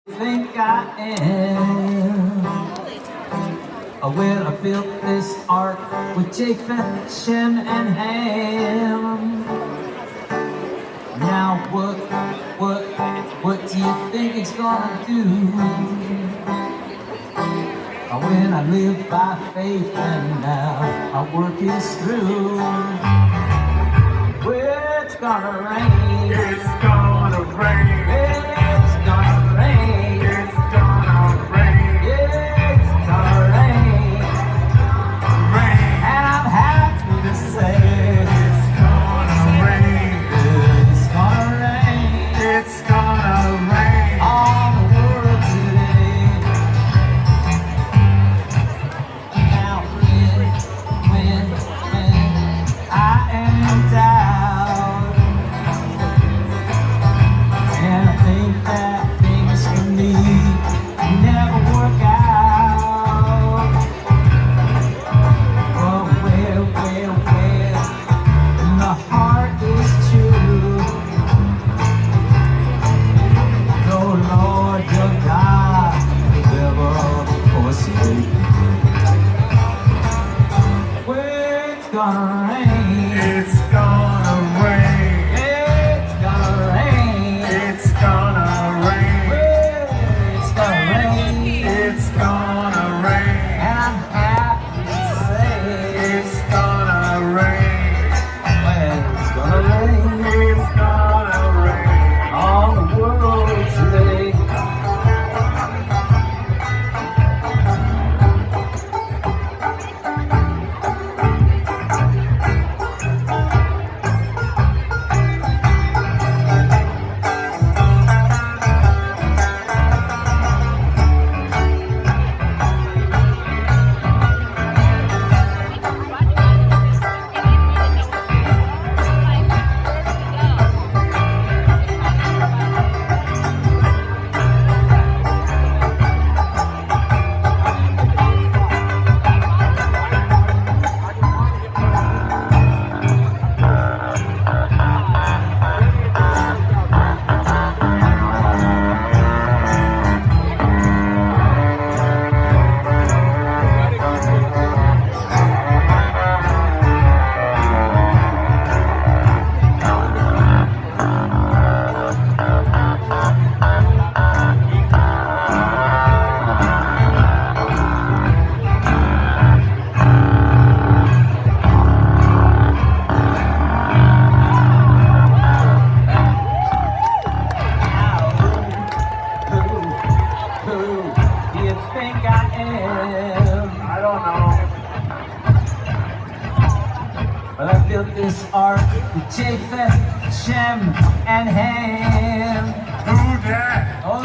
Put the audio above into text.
Think I am. Well, I built this ark with Japheth, Shem, and Ham. Now what do you think it's gonna do? When I live by faith and now our work is through. Well, it's gonna rain. It's gonna rain. It's gonna rain. It's gonna rain. It's gonna rain. Rain. And I'm happy to say It's gonna rain. it's gonna rain. It's gonna rain. On the world today. Now when I am down and I think that things for me never work out. Oh, well, the heart is true. Oh Lord, your God will never forsake you. Well, it's gonna rain. It's gonna rain. It's gonna rain. It's gonna rain. Well, it's gonna rain. It's gonna rain. And I'm happy to say It's gonna rain. well, it's gonna rain It's gonna rain. on the world today. Who do you think I am? I don't know. Well, I built this ark with Japheth, Shem, and Ham. Who that? Oh,